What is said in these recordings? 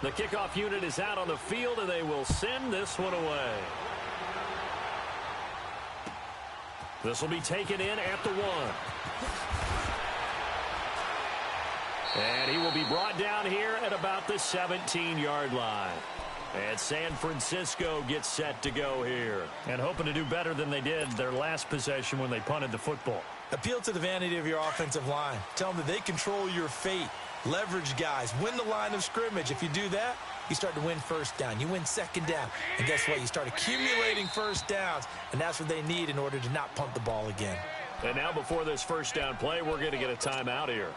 The kickoff unit is out on the field, and they will send this one away. This will be taken in at the 1. And he will be brought down here at about the 17-yard line. And San Francisco gets set to go here. And hoping to do better than they did their last possession when they punted the football. Appeal to the vanity of your offensive line. Tell them that they control your fate. Leverage guys. Win the line of scrimmage. If you do that, you start to win first down. You win second down. And guess what? You start accumulating first downs. And that's what they need in order to not punt the ball again. And now before this first down play, we're going to get a timeout here.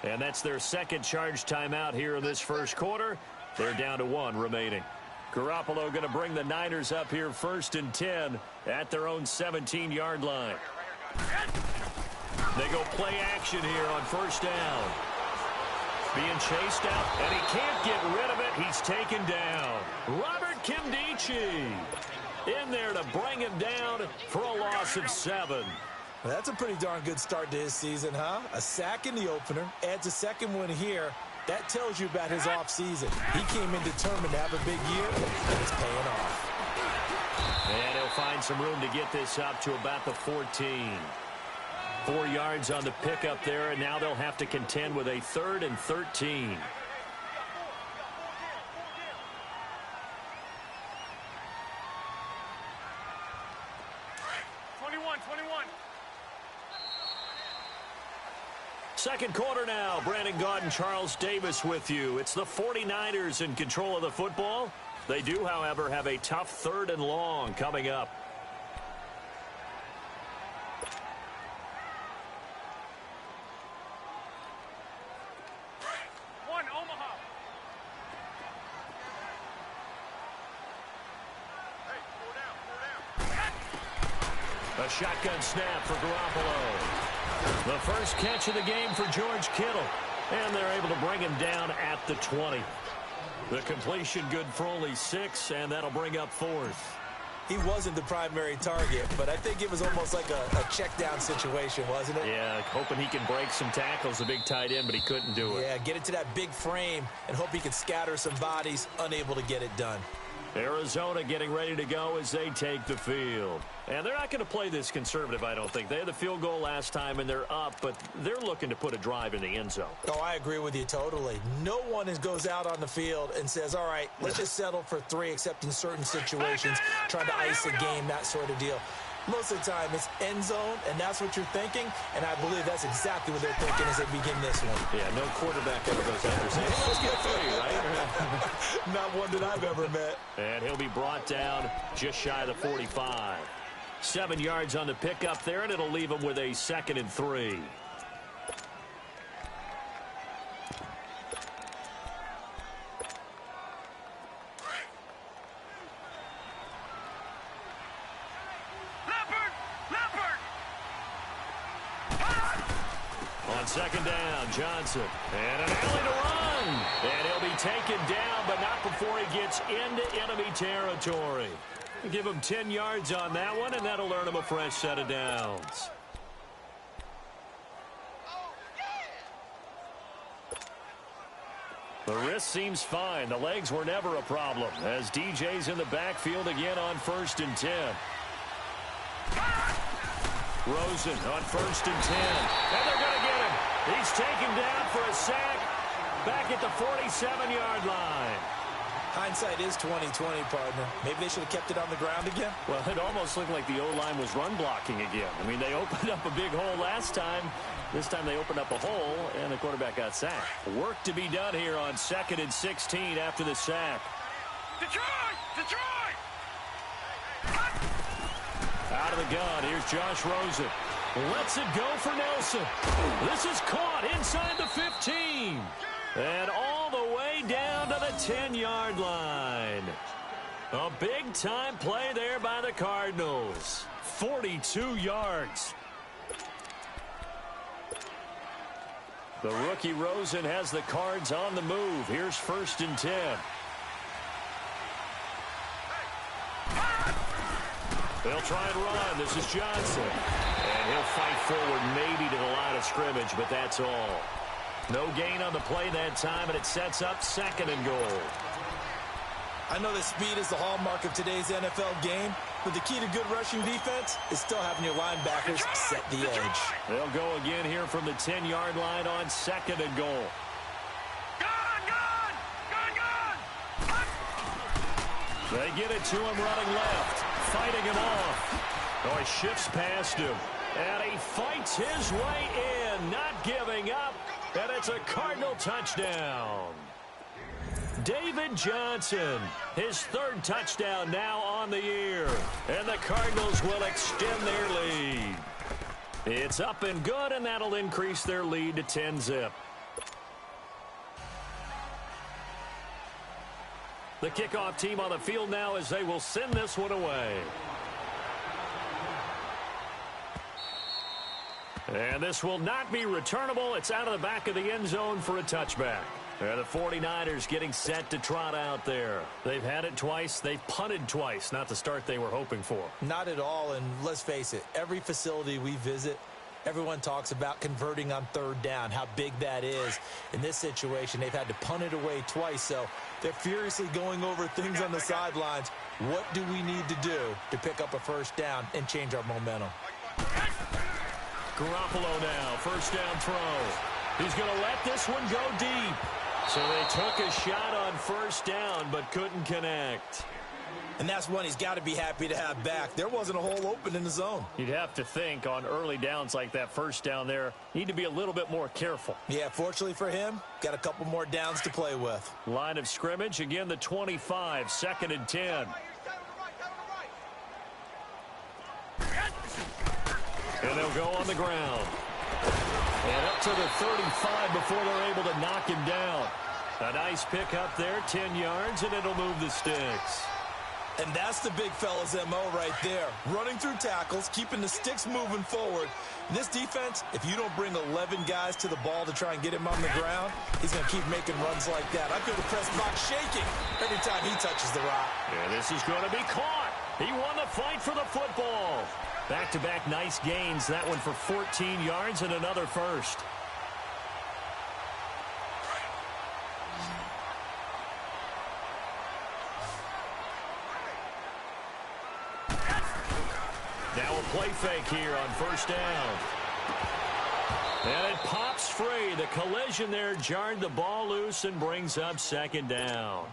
And that's their second charge timeout here in this first quarter. They're down to 1 remaining. Garoppolo going to bring the Niners up here 1st and 10 at their own 17-yard line. They go play action here on first down. Being chased out, and he can't get rid of it. He's taken down. Robert Kimdichie in there to bring him down for a loss of 7. Well, that's a pretty darn good start to his season, huh? A sack in the opener, adds a second one here. That tells you about his offseason. He came in determined to have a big year, and it's paying off. And he'll find some room to get this up to about the 14. 4 yards on the pickup there, and now they'll have to contend with a 3rd and 13. Second quarter now. Brandon Gaudin and Charles Davis with you. It's the 49ers in control of the football. They do, however, have a tough 3rd and long coming up. A shotgun snap for Garoppolo. The first catch of the game for George Kittle. And they're able to bring him down at the 20. The completion good for only 6, and that'll bring up 4th. He wasn't the primary target, but I think it was almost like a check down situation, wasn't it? Yeah, hoping he can break some tackles, a big tight end, but he couldn't do it. Yeah, get it to that big frame and hope he can scatter some bodies, unable to get it done. Arizona getting ready to go as they take the field. And they're not going to play this conservative, I don't think. They had the field goal last time, and they're up, but they're looking to put a drive in the end zone. Oh, I agree with you totally. No one goes out on the field and says, all right, let's just settle for 3, except in certain situations, trying to ice a game, that sort of deal. Most of the time, it's end zone, and that's what you're thinking, and I believe that's exactly what they're thinking as they begin this one. Yeah, no quarterback ever goes out there saying, hey, let's get 3, right? Not one that I've ever met. And he'll be brought down just shy of the 45. 7 yards on the pickup there, and it'll leave him with a 2nd and 3. On second down, Johnson. And an alley to run. And he'll be taken down, but not before he gets into enemy territory. Give him 10 yards on that one, and that'll earn him a fresh set of downs. The wrist seems fine. The legs were never a problem as DJ's in the backfield again on 1st and 10. Rosen on 1st and 10. And they're going to get him. He's taken down for a sack back at the 47-yard line. Hindsight is 20/20, partner. Maybe they should have kept it on the ground again. Well, it almost looked like the O-line was run blocking again. I mean, they opened up a big hole last time. This time they opened up a hole, and the quarterback got sacked. Work to be done here on 2nd and 16 after the sack. Detroit! Detroit! Out of the gun, here's Josh Rosen. Lets it go for Nelson. This is caught inside the 15. And all the way down to the 10-yard line. A big-time play there by the Cardinals. 42 yards. The rookie Rosen has the Cards on the move. Here's 1st and 10. They'll try and run. This is Johnson. And he'll fight forward maybe to the line of scrimmage, but that's all. No gain on the play that time, and it sets up 2nd and goal. I know that speed is the hallmark of today's NFL game, but the key to good rushing defense is still having your linebackers set the edge. They'll go again here from the 10-yard line on 2nd and goal. They get it to him running left, fighting him off. Oh, he shifts past him, and he fights his way in, not giving up, and it's a Cardinal touchdown. David Johnson, his 3rd touchdown now on the year, and the Cardinals will extend their lead. It's up and good, and that'll increase their lead to 10-zip. The kickoff team on the field now as they will send this one away. And this will not be returnable. It's out of the back of the end zone for a touchback. And the 49ers getting set to trot out there. They've had it twice. They've punted twice. Not the start they were hoping for. Not at all, and let's face it, every facility we visit, everyone talks about converting on 3rd down, how big that is. In this situation, they've had to punt it away twice, so they're furiously going over things on the sidelines. What do we need to do to pick up a 1st down and change our momentum? Garoppolo now, 1st down throw. He's going to let this one go deep. So they took a shot on 1st down, but couldn't connect. And that's one he's got to be happy to have back. There wasn't a hole open in the zone. You'd have to think on early downs like that 1st down there, need to be a little bit more careful. Yeah, fortunately for him, got a couple more downs to play with. Line of scrimmage, again the 25, 2nd and 10. And they'll go on the ground. And up to the 35 before they're able to knock him down. A nice pick up there, 10 yards, and it'll move the sticks. And that's the big fella's MO right there. Running through tackles, keeping the sticks moving forward. In this defense, if you don't bring 11 guys to the ball to try and get him on the ground, he's going to keep making runs like that. I feel the press box shaking every time he touches the rock. And this is going to be caught. He won the fight for the football. Back-to-back nice gains. That one for 14 yards and another 1st. Now a play fake here on 1st down. And it pops free. The collision there jarred the ball loose and brings up 2nd down.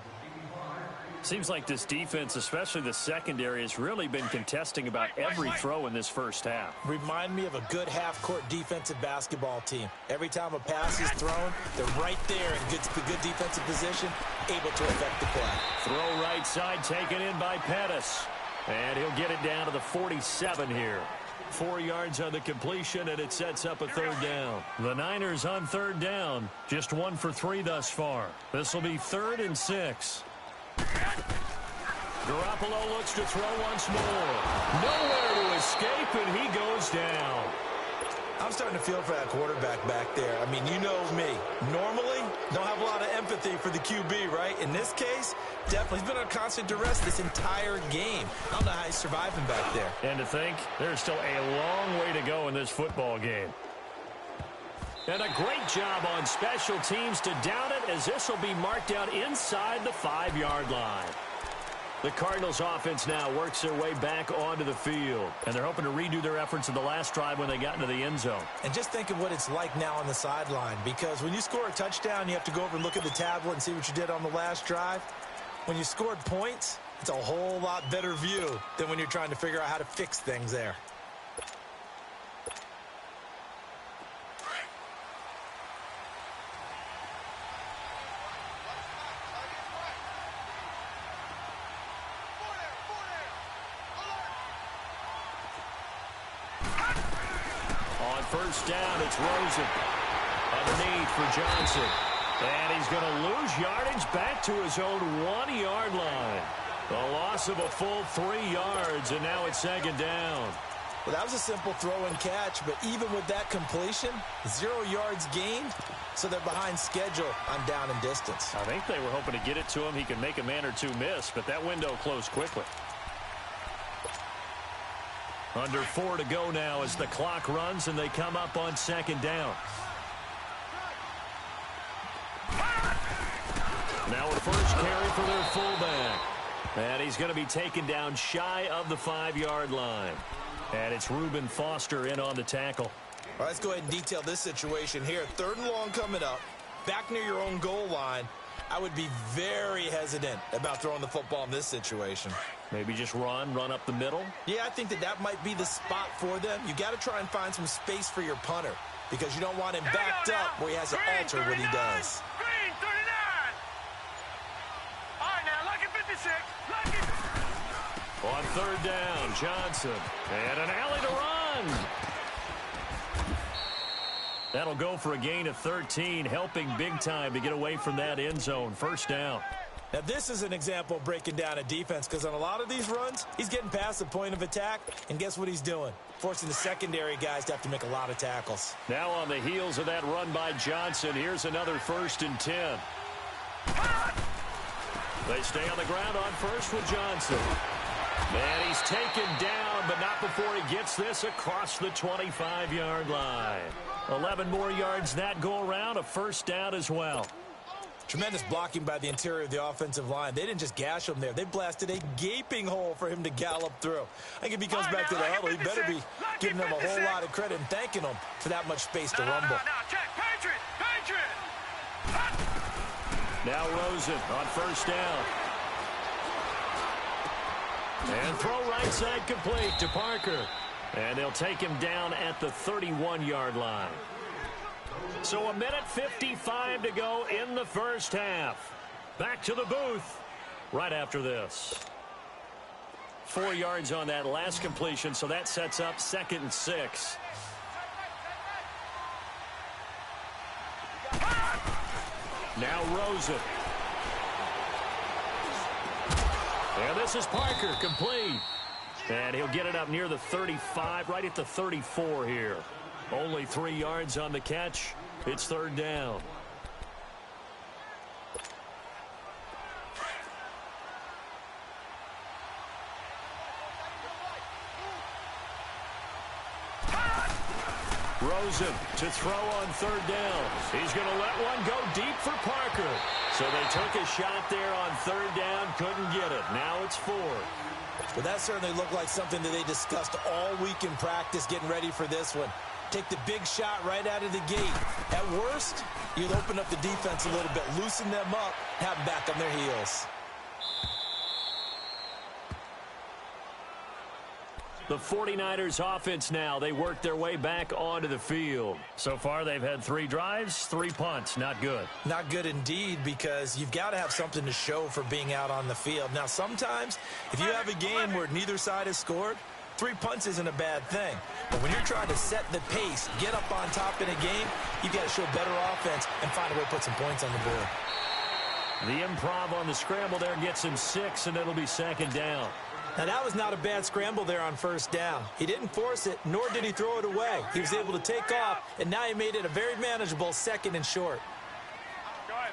Seems like this defense, especially the secondary, has really been contesting about every throw in this 1st half. Remind me of a good half-court defensive basketball team. Every time a pass is thrown, they're right there in good defensive position, able to affect the play. Throw right side taken in by Pettis. And he'll get it down to the 47 here. 4 yards on the completion, and it sets up a 3rd down. The Niners on 3rd down. Just 1 for 3 thus far. This will be 3rd and 6. Garoppolo looks to throw once more. Nowhere to escape, and he goes down. I'm starting to feel for that quarterback back there. I mean, you know me. Normally, don't have a lot of empathy for the QB, right? In this case, definitely. He's been on constant duress this entire game. I don't know how he's surviving back there. And to think, there's still a long way to go in this football game. And a great job on special teams to down it, as this will be marked out inside the 5-yard line. The Cardinals offense now works their way back onto the field, and they're hoping to redo their efforts in the last drive when they got into the end zone. And just think of what it's like now on the sideline, because when you score a touchdown, you have to go over and look at the tablet and see what you did on the last drive. When you scored points, it's a whole lot better view than when you're trying to figure out how to fix things there. First down, it's Rosen underneath for Johnson. And he's going to lose yardage back to his own 1-yard line. A loss of a full 3 yards, and now it's 2nd down. Well, that was a simple throw and catch, but even with that completion, 0 yards gained, so they're behind schedule on down and distance. I think they were hoping to get it to him. He can make a man or two miss, but that window closed quickly. Under 4 to go now as the clock runs and they come up on 2nd down. first carry for their fullback. And he's going to be taken down shy of the 5-yard line. And it's Reuben Foster in on the tackle. All right, let's go ahead and detail this situation here. 3rd and long coming up, back near your own goal line. I would be very hesitant about throwing the football in this situation. Maybe just run up the middle? Yeah, I think that might be the spot for them. You got to try and find some space for your punter because you don't want him backed up where he has to alter what he does. Green, 39. All right, now, lucky 56. Lucky. On 3rd down, Johnson. And an alley to run. That'll go for a gain of 13, helping big time to get away from that end zone. 1st down. Now, this is an example of breaking down a defense because on a lot of these runs, he's getting past the point of attack, and guess what he's doing? Forcing the secondary guys to have to make a lot of tackles. Now on the heels of that run by Johnson, here's another 1st and 10. They stay on the ground on 1st with Johnson. And he's taken down, but not before he gets this across the 25-yard line. 11 more yards that go around, a 1st down as well. Tremendous blocking by the interior of the offensive line. They didn't just gash him there. They blasted a gaping hole for him to gallop through. I think if he comes back to the huddle, he better be giving them a whole lot of credit and thanking them for that much space to rumble. Check. Patriot. Now Rosen on 1st down. And throw right side complete to Parker. And they'll take him down at the 31-yard line. So 1:55 to go in the 1st half. Back to the booth right after this. 4 yards on that last completion, so that sets up 2nd and 6. Now Rosen. And this is Parker, complete. And he'll get it up near the 35, right at the 34 here. Only 3 yards on the catch. It's 3rd down. Rosen to throw on 3rd down. He's going to let one go deep for Parker. So they took a shot there on 3rd down, couldn't get it. Now it's 4. Well, that certainly looked like something that they discussed all week in practice, getting ready for this one. Take the big shot right out of the gate. At worst, you'll open up the defense a little bit, loosen them up, have them back on their heels. The 49ers offense now, they work their way back onto the field. So far, they've had 3 drives, 3 punts. Not good. Not good indeed, because you've got to have something to show for being out on the field. Now, sometimes, if you have a game where neither side has scored, 3 punts isn't a bad thing. But when you're trying to set the pace, get up on top in a game, you've got to show better offense and find a way to put some points on the board. The improv on the scramble there gets him 6, and it'll be 2nd down. Now, that was not a bad scramble there on 1st down. He didn't force it, nor did he throw it away. He was able to take off, and now he made it a very manageable 2nd and short. Go ahead.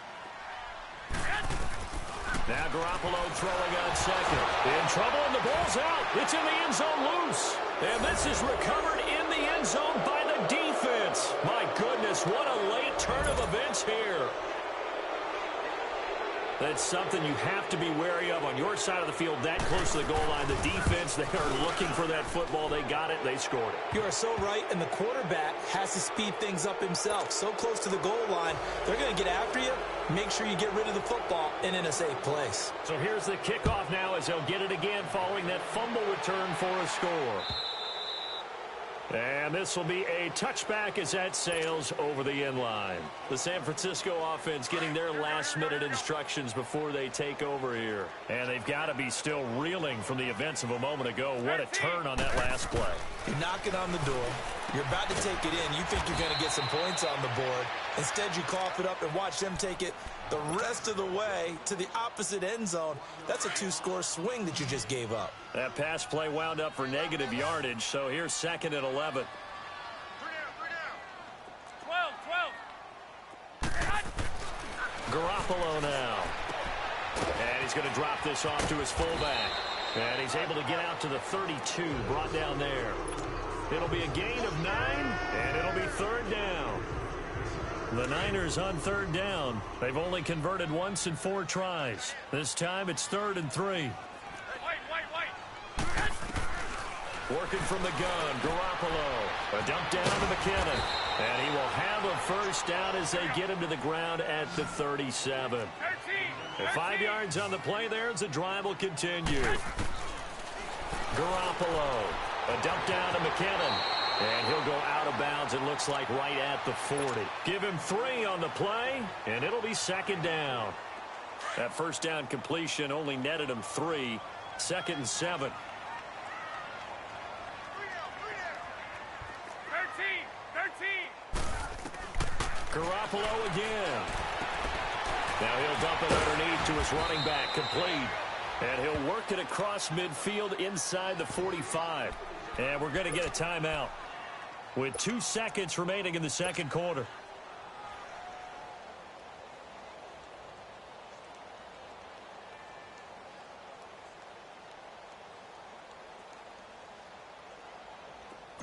Now Garoppolo throwing on 2nd. In trouble, and the ball's out. It's in the end zone loose. And this is recovered in the end zone by the defense. My goodness, what a late turn of events here. That's something you have to be wary of on your side of the field, that close to the goal line. The defense, they are looking for that football. They got it. They scored it. You are so right, and the quarterback has to speed things up himself. So close to the goal line, they're going to get after you. Make sure you get rid of the football and in a safe place. So here's the kickoff now as they'll get it again following that fumble return for a score. And this will be a touchback as that sails over the end line. The San Francisco offense getting their last-minute instructions before they take over here. And they've got to be still reeling from the events of a moment ago. What a turn on that last play. You're knocking on the door. You're about to take it in. You think you're going to get some points on the board. Instead, you cough it up and watch them take it the rest of the way to the opposite end zone. That's a 2-score swing that you just gave up. That pass play wound up for negative yardage, so here's 2nd and 11. 12. Garoppolo now. And he's going to drop this off to his fullback. And he's able to get out to the 32, brought down there. It'll be a gain of 9, and it'll be 3rd down. The Niners on third down. They've only converted once in 4 tries. This time it's 3rd and 3. Working from the gun, Garoppolo. A dump down to McKinnon. And he will have a first down as they get him to the ground at the 37. 5 yards on the play there as the drive will continue. Garoppolo. A dump down to McKinnon. And he'll go out of bounds, it looks like, right at the 40. Give him 3 on the play, and it'll be 2nd down. That first down completion only netted him 3. 2nd and 7. 13. Garoppolo again. Now he'll dump it underneath to his running back, complete. And he'll work it across midfield inside the 45. And we're going to get a timeout with 2 seconds remaining in the second quarter.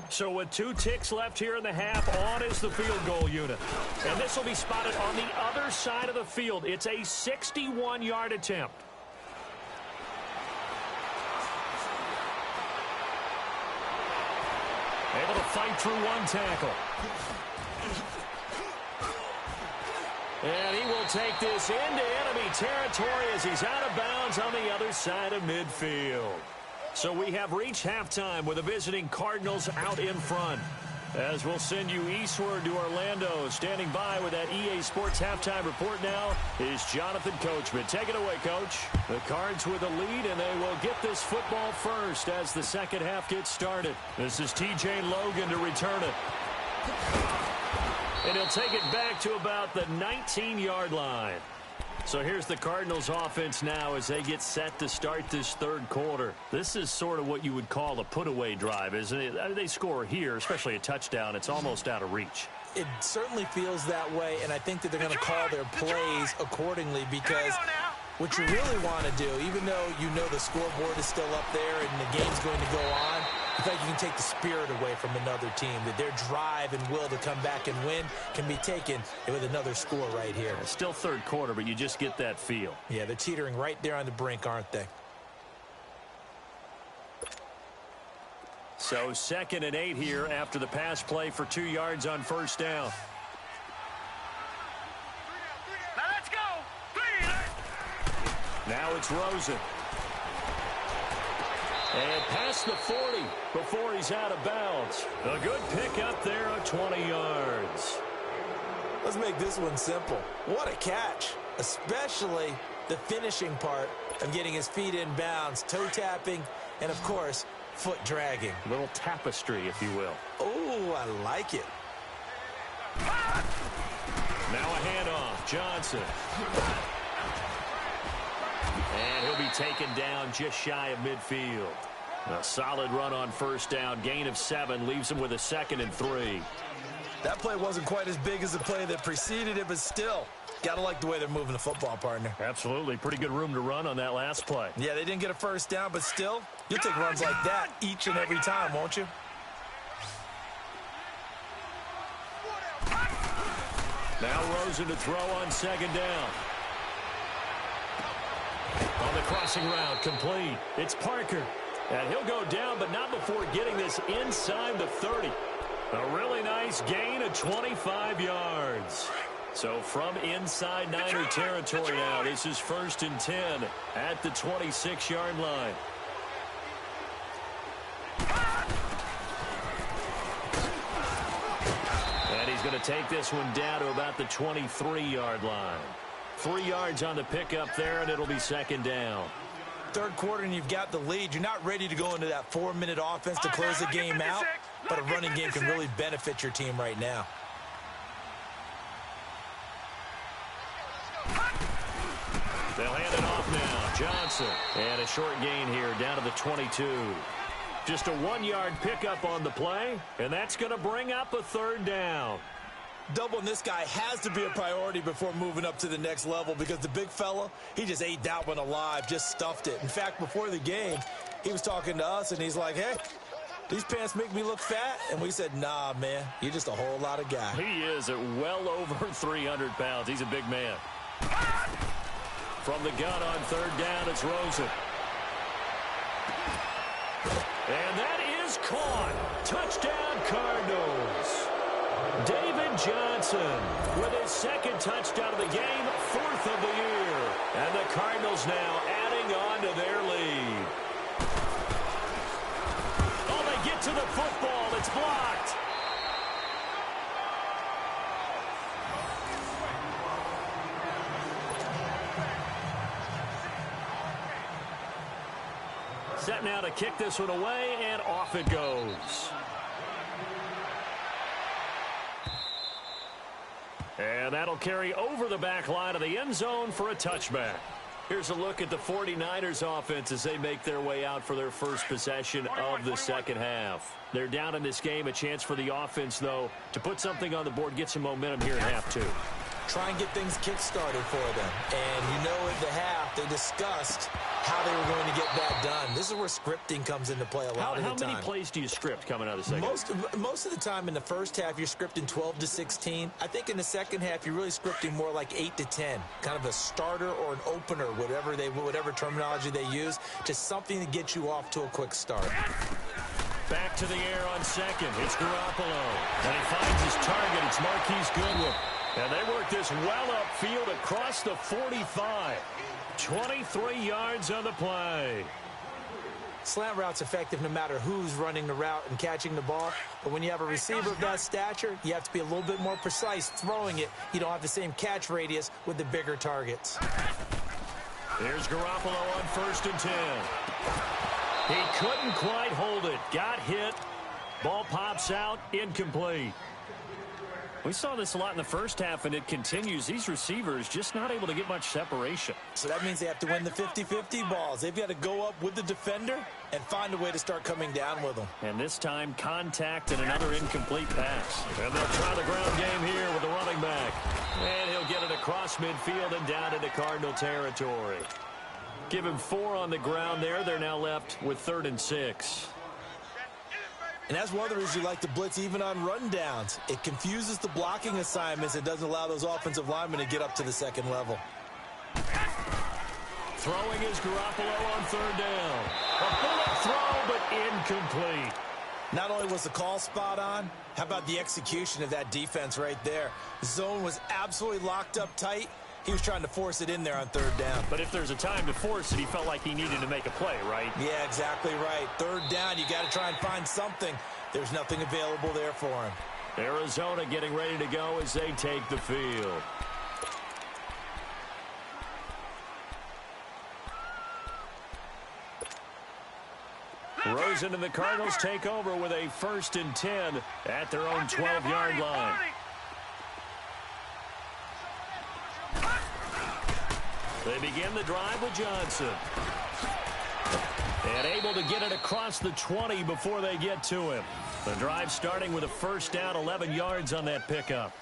So with 2 ticks left here in the half, on is the field goal unit. And this will be spotted on the other side of the field. It's a 61-yard attempt. Able to fight through 1 tackle. And he will take this into enemy territory as he's out of bounds on the other side of midfield. So we have reached halftime with the visiting Cardinals out in front. As we'll send you eastward to Orlando. Standing by with that EA Sports halftime report now is Jonathan Coachman. Take it away, Coach. The Cards with a lead, and they will get this football first as the second half gets started. This is TJ Logan to return it. And he'll take it back to about the 19-yard line. So here's the Cardinals offense now as they get set to start this third quarter. This is sort of what you would call a put-away drive, isn't it? I mean, they score here, especially a touchdown. It's almost out of reach. It certainly feels that way, and I think that they're going to call their plays accordingly because what you really want to do, even though you know the scoreboard is still up there and the game's going to go on, I think you can take the spirit away from another team, that their drive and will to come back and win can be taken with another score right here. It's still third quarter, but you just get that feel. Yeah, they're teetering right there on the brink, aren't they? So 2nd and 8 here after the pass play for 2 yards on first down. Now let's go. 3. Now it's Rosen. And past the 40 before he's out of bounds. A good pick up there of 20 yards. Let's make this one simple. What a catch, especially the finishing part of getting his feet in bounds, toe tapping, and, of course, foot dragging. A little tapestry, if you will. Oh, I like it. Now a handoff. Johnson. And he'll be taken down just shy of midfield. A solid run on first down. Gain of 7 leaves him with a 2nd and 3. That play wasn't quite as big as the play that preceded it, but still, got to like the way they're moving the football, partner. Absolutely. Pretty good room to run on that last play. Yeah, they didn't get a first down, but still, you'll take runs like that each and every time, won't you? Now Rosen to throw on 2nd down. On the crossing route, complete. It's Parker. And he'll go down, but not before getting this inside the 30. A really nice gain of 25 yards. So from inside Niner territory now, this is 1st and 10 at the 26-yard line. And he's going to take this one down to about the 23-yard line. 3 yards on the pickup there, and it'll be 2nd down. Third quarter, and you've got the lead. You're not ready to go into that 4-minute offense to close the game out, but a running game can really benefit your team right now. They'll hand it off now. Johnson. And a short gain here down to the 22. Just a 1-yard pickup on the play, and that's going to bring up a 3rd down. Doubling this guy has to be a priority before moving up to the next level because the big fella, he just ate that one alive, just stuffed it. In fact, before the game, he was talking to us, and he's like, hey, These pants make me look fat. And we said, nah, man, you're just a whole lot of guy. He is at well over 300 pounds. He's a big man. From the gun on third down, it's Rosen. And that is caught. Touchdown, Cardinals. David Johnson with his second touchdown of the game, fourth of the year. And the Cardinals now adding on to their lead. Oh, they get to the football. It's blocked. Set now to kick this one away, and off it goes. And that'll carry over the back line of the end zone for a touchback. Here's a look at the 49ers offense as they make their way out for their first possession of the second half. They're down in this game. A chance for the offense, though, to put something on the board, get some momentum here in half two. Try and get things kick-started for them. And you know at the half, they discussed how they were going to get that done. This is where scripting comes into play a lot of the time. How many plays do you script coming out of the second half? Most of the time in the first half, you're scripting 12 to 16. I think in the second half, you're really scripting more like 8 to 10. Kind of a starter or an opener, whatever terminology they use. Just something to get you off to a quick start. Back to the air on second. It's Garoppolo. And he finds his target. It's Marquise Goodwin. And they work this well upfield across the 45. 23 yards on the play. Slant route's effective no matter who's running the route and catching the ball. But when you have a receiver of that stature, you have to be a little bit more precise throwing it. You don't have the same catch radius with the bigger targets. Here's Garoppolo on 1st and 10. He couldn't quite hold it. Got hit. Ball pops out. Incomplete. We saw this a lot in the first half, and it continues. These receivers just not able to get much separation. So that means they have to win the 50-50 balls. They've got to go up with the defender and find a way to start coming down with them. And this time, contact and another incomplete pass. And they'll try the ground game here with the running back. And he'll get it across midfield and down into Cardinal territory. Give him 4 on the ground there. They're now left with 3rd and 6. And that's one of the reasons you like to blitz even on rundowns. It confuses the blocking assignments. It doesn't allow those offensive linemen to get up to the second level. Throwing is Garoppolo on 3rd down. A bullet throw, but incomplete. Not only was the call spot on, how about the execution of that defense right there? The zone was absolutely locked up tight. He was trying to force it in there on 3rd down. But if there's a time to force it, he felt like he needed to make a play, right? Yeah, exactly right. 3rd down, you got to try and find something. There's nothing available there for him. Arizona getting ready to go as they take the field. Rosen and the Cardinals take over with a 1st and 10 at their own 12-yard line. They begin the drive with Johnson. And able to get it across the 20 before they get to him. The drive starting with a 1st down, 11 yards on that pickup.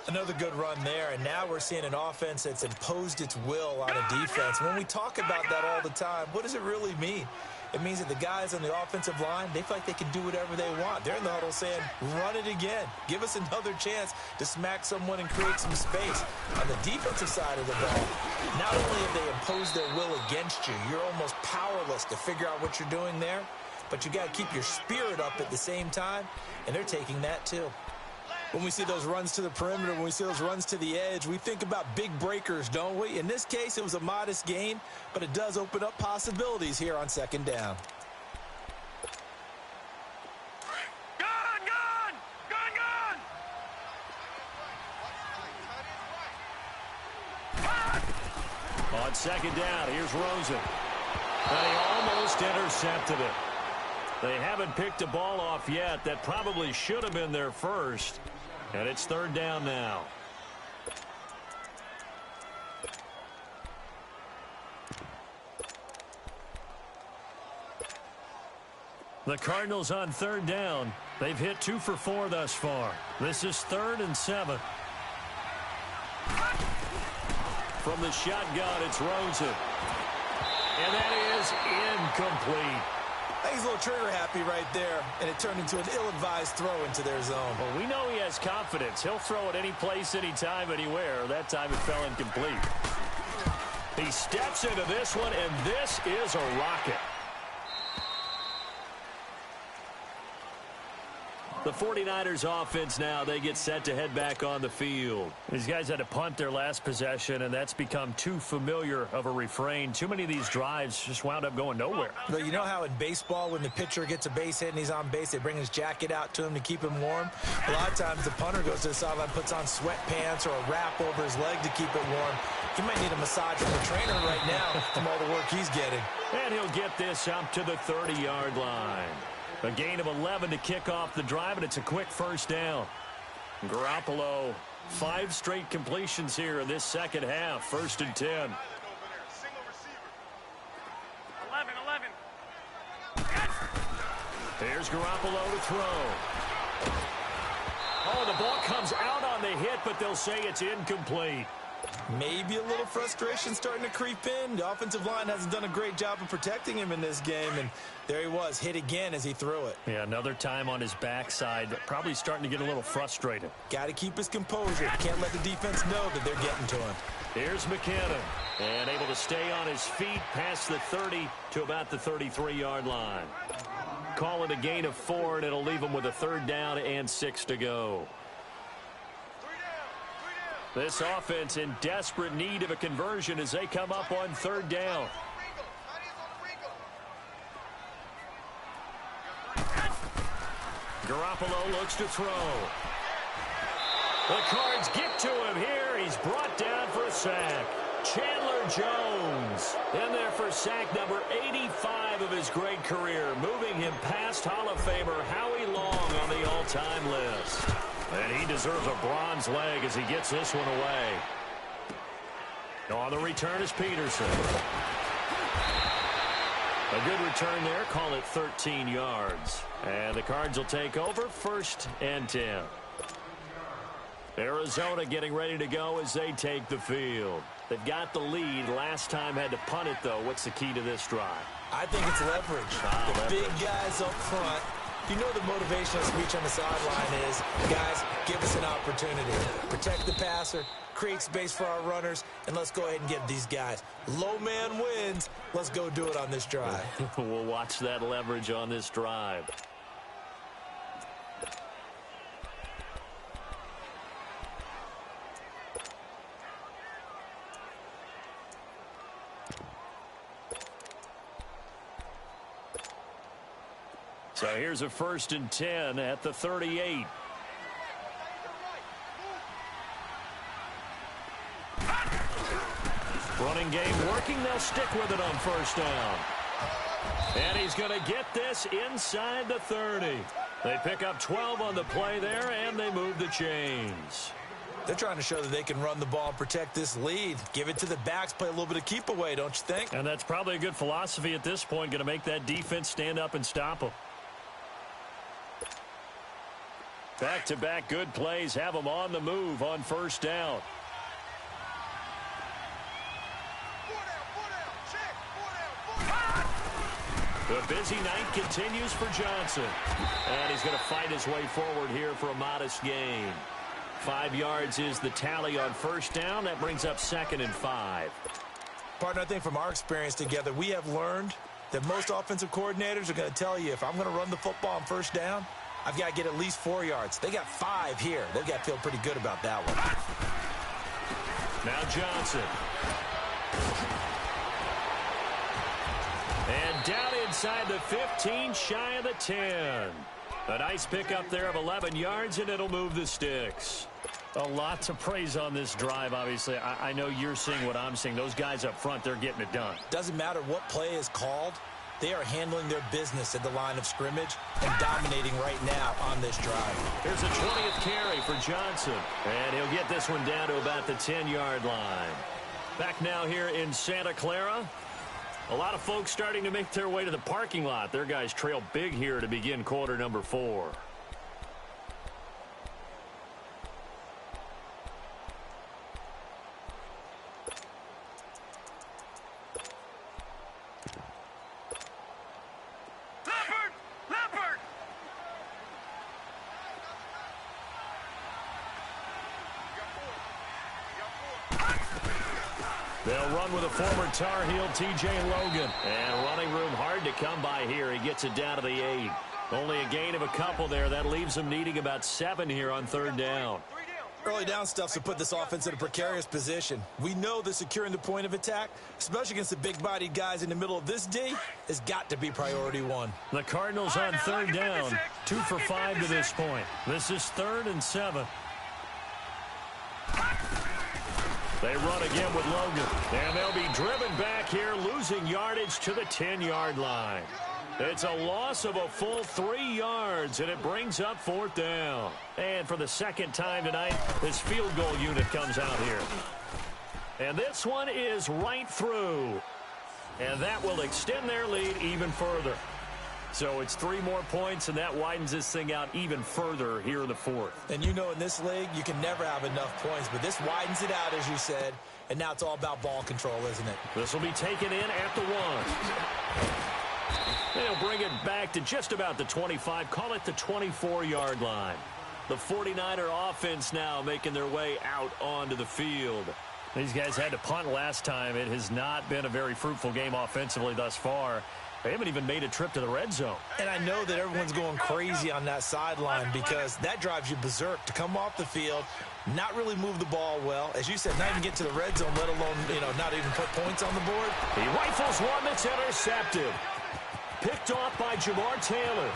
Another good run there, and now we're seeing an offense that's imposed its will on a defense. When we talk about that all the time, what does it really mean? It means that the guys on the offensive line, they feel like they can do whatever they want. They're in the huddle saying, run it again. Give us another chance to smack someone and create some space. On the defensive side of the ball, not only have they imposed their will against you, you're almost powerless to figure out what you're doing there, but you got to keep your spirit up at the same time, and they're taking that too. When we see those runs to the perimeter, when we see those runs to the edge, we think about big breakers, don't we? In this case, it was a modest gain, but it does open up possibilities here on 2nd down. On 2nd down, here's Rosen. And he almost intercepted it. They haven't picked a ball off yet. That probably should have been their first. And it's 3rd down now. The Cardinals on 3rd down. They've hit 2 for 4 thus far. This is 3rd and 7. From the shotgun, it's Rosen. And that is incomplete. I think he's a little trigger happy right there, and it turned into an ill-advised throw into their zone. Well, we know he has confidence. He'll throw it any place, anytime, anywhere. That time it fell incomplete. He steps into this one, and this is a rocket. The 49ers offense now, they get set to head back on the field. These guys had to punt their last possession, and that's become too familiar of a refrain. Too many of these drives just wound up going nowhere. But you know how in baseball, when the pitcher gets a base hit and he's on base, they bring his jacket out to him to keep him warm? A lot of times the punter goes to the sideline, puts on sweatpants or a wrap over his leg to keep it warm. He might need a massage from the trainer right now from all the work he's getting. And he'll get this up to the 30-yard line. A gain of 11 to kick off the drive, and it's a quick first down. Garoppolo, 5 straight completions here in this second half. 1st and 10. 11. Here's Garoppolo to throw. Oh, the ball comes out on the hit, but they'll say it's incomplete. Maybe a little frustration starting to creep in. The offensive line hasn't done a great job of protecting him in this game, and there he was, hit again as he threw it. Yeah, another time on his backside, probably starting to get a little frustrated. Got to keep his composure. Can't let the defense know that they're getting to him. Here's McKinnon, and able to stay on his feet past the 30 to about the 33-yard line. Call it a gain of 4, and it'll leave him with a 3rd down and 6 to go. This offense in desperate need of a conversion as they come up on 3rd down. Garoppolo looks to throw. The Cards get to him here. He's brought down for a sack. Chandler Jones in there for sack number 85 of his great career, moving him past Hall of Famer Howie Long on the all-time list. And he deserves a bronze leg as he gets this one away. On the return is Peterson. A good return there. Call it 13 yards. And the Cards will take over 1st and 10. Arizona getting ready to go as they take the field. They've got the lead. Last time had to punt it, though. What's the key to this drive? I think it's leverage. The big guys up front. You know the motivational speech on the sideline is, guys, give us an opportunity. Protect the passer, create space for our runners, and let's go ahead and get these guys. Low man wins. Let's go do it on this drive. We'll watch that leverage on this drive. So here's a 1st and 10 at the 38. Running game working. They'll stick with it on 1st down. And he's going to get this inside the 30. They pick up 12 on the play there, and they move the chains. They're trying to show that they can run the ball and protect this lead. Give it to the backs, play a little bit of keep away, don't you think? And that's probably a good philosophy at this point, going to make that defense stand up and stop them. Back-to-back good plays have them on the move on 1st down. The busy night continues for Johnson. And he's going to fight his way forward here for a modest gain. 5 yards is the tally on 1st down. That brings up 2nd and 5. Partner, I think from our experience together, we have learned that most offensive coordinators are going to tell you, if I'm going to run the football on 1st down, I've got to get at least 4 yards. They got 5 here. They've got to feel pretty good about that one. Now Johnson. And down inside the 15, shy of the 10. A nice pickup there of 11 yards, and it'll move the sticks. A lot to praise on this drive, obviously. I know you're seeing what I'm seeing. Those guys up front, they're getting it done. Doesn't matter what play is called. They are handling their business at the line of scrimmage and dominating right now on this drive. Here's a 20th carry for Johnson. And he'll get this one down to about the 10-yard line. Back now here in Santa Clara. A lot of folks starting to make their way to the parking lot. Their guys trail big here to begin quarter number 4. They'll run with a former Tar Heel, T.J. Logan. And running room hard to come by here. He gets it down to the 8. Only a gain of a couple there. That leaves him needing about 7 here on third down. Early down stuff's to put this offense in a precarious position. We know that securing the point of attack, especially against the big-bodied guys in the middle of this D, has got to be priority one. The Cardinals on third down. 2 for 5 to this point. This is 3rd and 7. They run again with Logan. And they'll be driven back here, losing yardage to the 10-yard line. It's a loss of a full 3 yards, and it brings up 4th down. And for the second time tonight, this field goal unit comes out here. And this one is right through. And that will extend their lead even further. So it's 3 more points, and that widens this thing out even further here in the 4th. And you know in this league, you can never have enough points, but this widens it out, as you said, and now it's all about ball control, isn't it? This will be taken in at the 1. They'll bring it back to just about the 25, call it the 24-yard line. The 49er offense now making their way out onto the field. These guys had to punt last time. It has not been a very fruitful game offensively thus far. They haven't even made a trip to the red zone. And I know that everyone's going crazy on that sideline because that drives you berserk to come off the field, not really move the ball well. As you said, not even get to the red zone, let alone, not even put points on the board. He rifles one that's intercepted. Picked off by Jamar Taylor.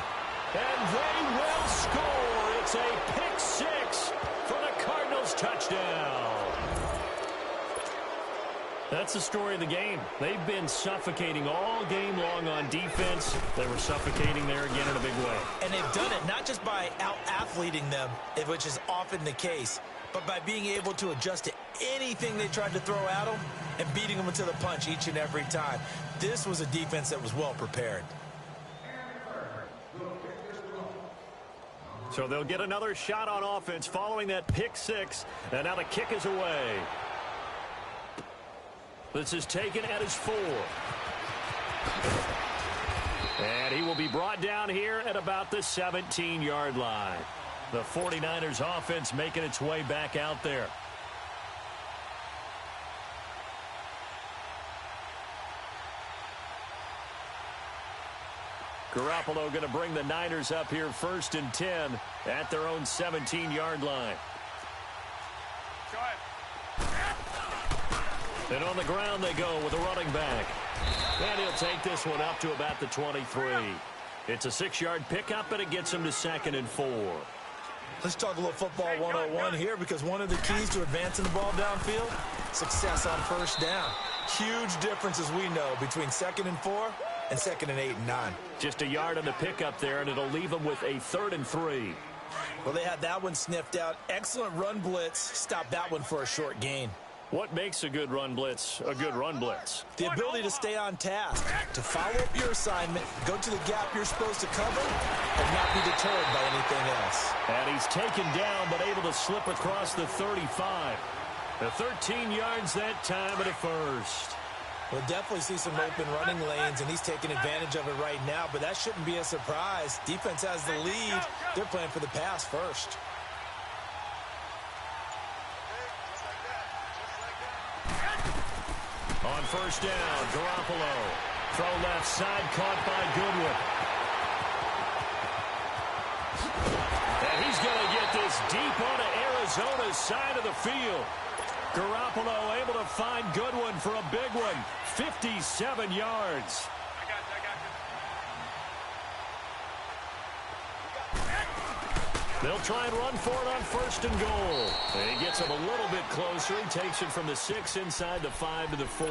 And they will score. It's a pick 6 for the Cardinals touchdown. That's the story of the game. They've been suffocating all game long on defense. They were suffocating there again in a big way. And they've done it not just by out-athleting them, which is often the case, but by being able to adjust to anything they tried to throw at them and beating them into the punch each and every time. This was a defense that was well prepared. So they'll get another shot on offense following that pick 6. And now the kick is away. This is taken at his 4. And he will be brought down here at about the 17-yard line. The 49ers offense making its way back out there. Garoppolo going to bring the Niners up here 1st and 10 at their own 17-yard line. And on the ground they go with a running back. And he'll take this one up to about the 23. It's a 6-yard pickup, and it gets him to 2nd and 4. Let's talk a little football 101 here, because one of the keys to advancing the ball downfield, success on 1st down. Huge difference, as we know, between 2nd and 4 and 2nd and 8 and 9. Just a yard on the pickup there, and it'll leave them with a 3rd and 3. Well, they had that one sniffed out. Excellent run blitz. Stopped that one for a short gain. What makes a good run blitz a good run blitz? The ability to stay on task, to follow up your assignment, go to the gap you're supposed to cover, and not be deterred by anything else. And he's taken down, but able to slip across the 35. The 13 yards that time at a 1st. We'll definitely see some open running lanes, and he's taking advantage of it right now, but that shouldn't be a surprise. Defense has the lead. They're playing for the pass first. On 1st down, Garoppolo. Throw left side, caught by Goodwin. And he's going to get this deep onto Arizona's side of the field. Garoppolo able to find Goodwin for a big one. 57 yards. They'll try and run for it on 1st and goal. And he gets him a little bit closer. He takes it from the 6 inside the 5 to the 4.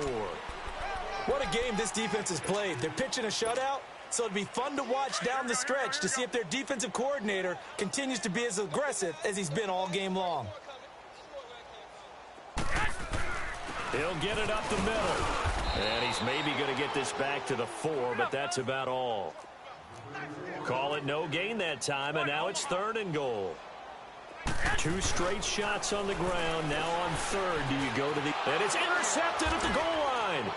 What a game this defense has played. They're pitching a shutout, so it'd be fun to watch down the stretch to see if their defensive coordinator continues to be as aggressive as he's been all game long. He'll get it up the middle. And he's maybe going to get this back to the 4, but that's about all. Call it no gain that time, and now it's 3rd and goal. 2 straight shots on the ground. Now on 3rd, do you go to the... And it's intercepted at the goal line.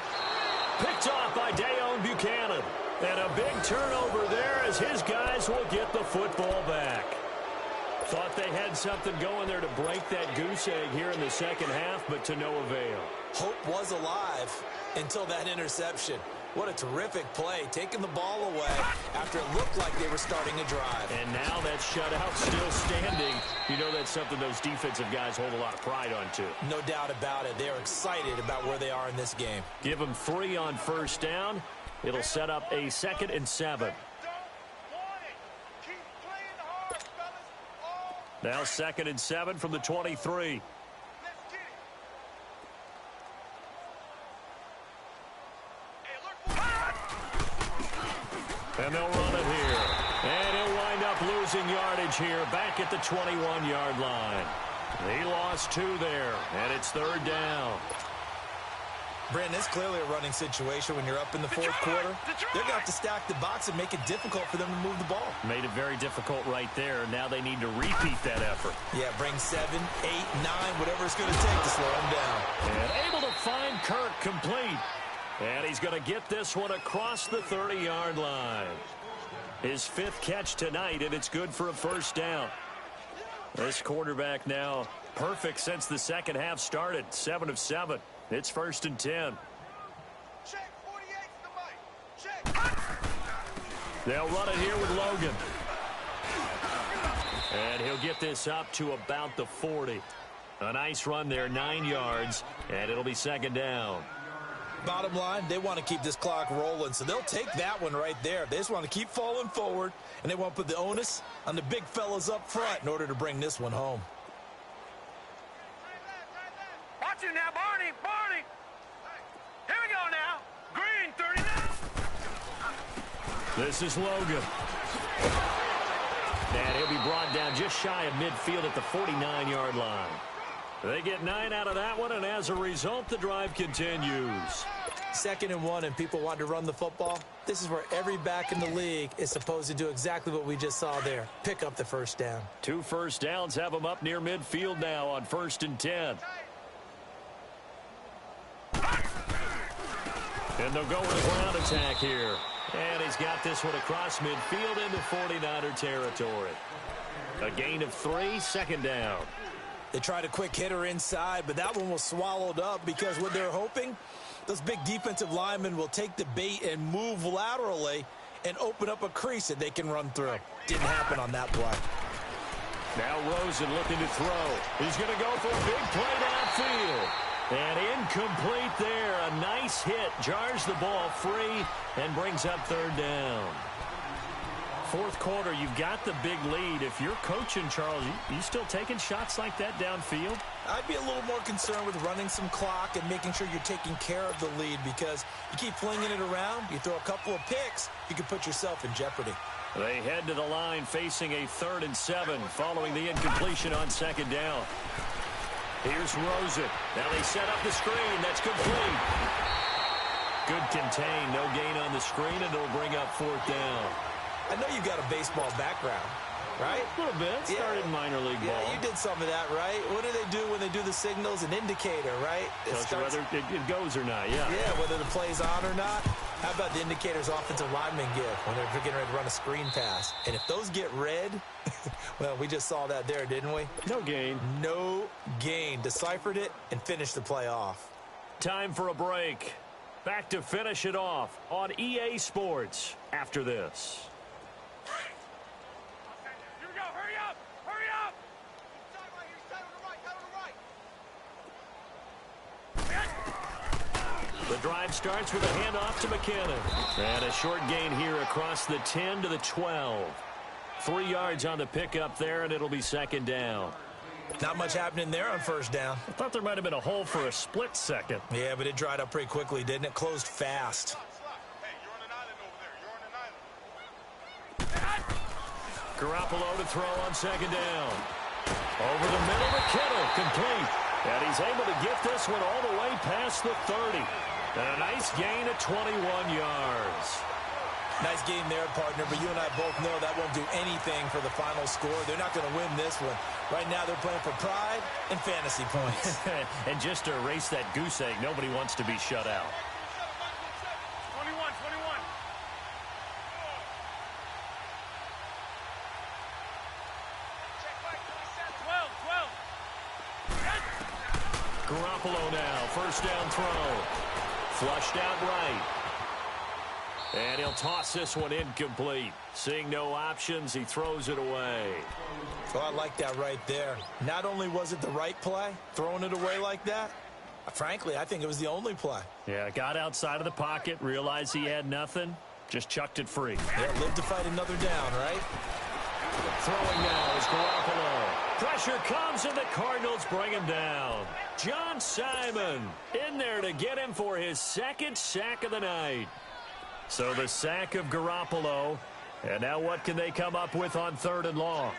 Picked off by Dayon Buchanan. And a big turnover there as his guys will get the football back. Thought they had something going there to break that goose egg here in the second half, but to no avail. Hope was alive until that interception. What a terrific play, taking the ball away after it looked like they were starting a drive. And now that shutout still standing. You know that's something those defensive guys hold a lot of pride on, too. No doubt about it. They are excited about where they are in this game. Give them 3 on first down. It'll set up a 2nd and 7. Now 2nd and 7 from the 23. And they'll run it here. And he'll wind up losing yardage here back at the 21-yard line. He lost 2 there, and it's 3rd down. Brandon, it's clearly a running situation when you're up in the 4th quarter. They're going to have to stack the box and make it difficult for them to move the ball. Made it very difficult right there. Now they need to repeat that effort. Yeah, bring 7, 8, 9, whatever it's going to take to slow them down. And able to find Kirk complete. And he's going to get this one across the 30-yard line. His 5th catch tonight, and it's good for a 1st down. This quarterback now perfect since the second half started. 7 of 7. It's 1st and 10. Check 48 to the mic. Check. They'll run it here with Logan. And he'll get this up to about the 40. A nice run there, 9 yards, and it'll be 2nd down. Bottom line, they want to keep this clock rolling, so they'll take that one right there. They just want to keep falling forward, and they want to put the onus on the big fellas up front in order to bring this one home. Watch it now, Barney. Barney. Here we go now. Green 39. This is Logan. And he'll be brought down just shy of midfield at the 49-yard line. They get 9 out of that one, and as a result, the drive continues. 2nd and 1, and people want to run the football. This is where every back in the league is supposed to do exactly what we just saw there. Pick up the 1st down. 2 1st downs have them up near midfield now on 1st and 10. And they'll go with a ground attack here. And he's got this one across midfield into 49er territory. A gain of 3, 2nd down. They tried a quick hitter inside, but that one was swallowed up because what they're hoping, those big defensive linemen will take the bait and move laterally and open up a crease that they can run through. Didn't happen on that play. Now Rosen looking to throw. He's going to go for a big play downfield. And incomplete there. A nice hit. Jars the ball free and brings up 3rd down. 4th quarter, you've got the big lead. If you're coaching, Charles, you still taking shots like that downfield? I'd be a little more concerned with running some clock and making sure you're taking care of the lead, because you keep flinging it around, you throw a couple of picks, you can put yourself in jeopardy. They head to the line facing a 3rd and 7 following the incompletion on 2nd down. Here's Rosen. Now they set up the screen. That's complete. Good contain. No gain on the screen, and it'll bring up 4th down. I know you've got a baseball background, right? A little bit. Started minor league ball. Yeah, you did some of that, right? What do they do when they do the signals? An indicator, right? Tells you whether it goes or not, yeah. Yeah, whether the play's on or not. How about the indicators offensive linemen give when they're getting ready to run a screen pass? And if those get red, well, we just saw that there, didn't we? No gain. No gain. Deciphered it and finished the play off. Time for a break. Back to finish it off on EA Sports after this. Here we go. Hurry up. Hurry up. Side right here. Side on the right. Side on the right. The drive starts with a handoff to McKinnon. And a short gain here across the 10 to the 12. 3 yards on the pickup there, and it'll be 2nd down. Not much happening there on 1st down. I thought there might have been a hole for a split second. Yeah, but it dried up pretty quickly, didn't it? Closed fast. Hey, you're on an island over there. You're on an island. Garoppolo to throw on 2nd down. Over the middle to Kittle, complete. And he's able to get this one all the way past the 30. And a nice gain of 21 yards. Nice game there, partner, but you and I both know that won't do anything for the final score. They're not going to win this one. Right now they're playing for pride and fantasy points. And just to erase that goose egg, nobody wants to be shut out. 21, 21. Check back 27. 12, 12. Garoppolo now. First down throw. Flushed out right. And he'll toss this one incomplete. Seeing no options, he throws it away. Oh, I like that right there. Not only was it the right play, throwing it away like that, frankly, I think it was the only play. Yeah, got outside of the pocket, realized he had nothing, just chucked it free. Yeah, live to fight another down, right? Throwing now is Garoppolo. Pressure comes and the Cardinals bring him down. John Simon in there to get him for his second sack of the night. So the sack of Garoppolo. And now what can they come up with on 3rd and long?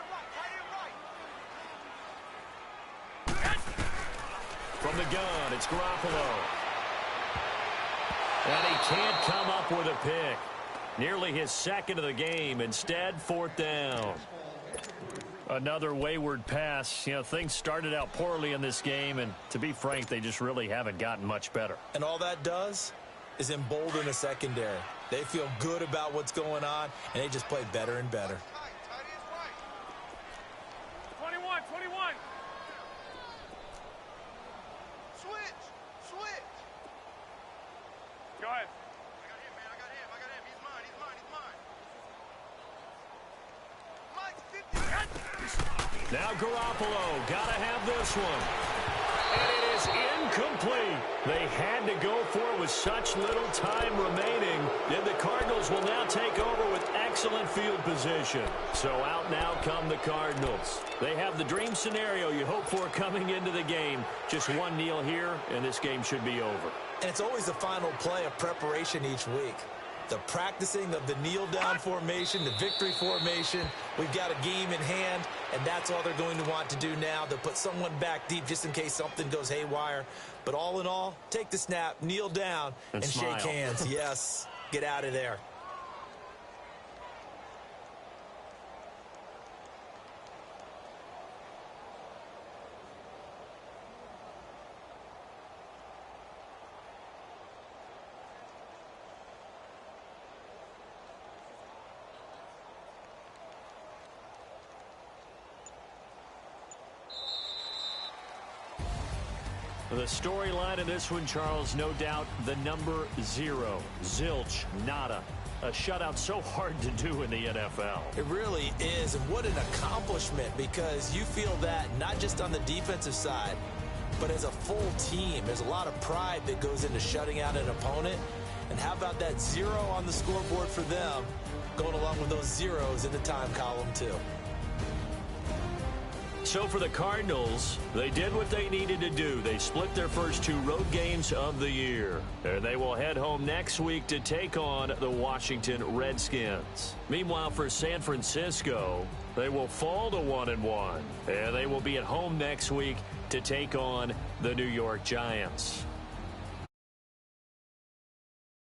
From the gun, it's Garoppolo. And he can't come up with a pick. Nearly his second of the game. Instead, 4th down. Another wayward pass. You know, things started out poorly in this game, and to be frank, they just really haven't gotten much better. And all that does is embolden the secondary. They feel good about what's going on, and they just play better and better. 21. Switch. Go ahead. I got him. He's mine. Now Garoppolo, gotta have this one. And it is incomplete. They had to go for it with such little time remaining. And the Cardinals will now take over with excellent field position. So out now come the Cardinals. They have the dream scenario you hope for coming into the game. Just one kneel here, and this game should be over. And it's always the final play of preparation each week. The practicing of the kneel-down formation, the victory formation. We've got a game in hand, and that's all they're going to want to do now. They'll put someone back deep just in case something goes haywire. But all in all, take the snap, kneel down, and shake hands. Yes, get out of there. The storyline in this one, Charles, no doubt the number 0. Zilch, nada. A shutout so hard to do in the NFL. It really is, and what an accomplishment, because you feel that not just on the defensive side, but as a full team. There's a lot of pride that goes into shutting out an opponent. And how about that 0 on the scoreboard for them, going along with those zeros in the time column too. So for the Cardinals, they did what they needed to do. They split their first 2 road games of the year. And they will head home next week to take on the Washington Redskins. Meanwhile, for San Francisco, they will fall to 1-1. And they will be at home next week to take on the New York Giants.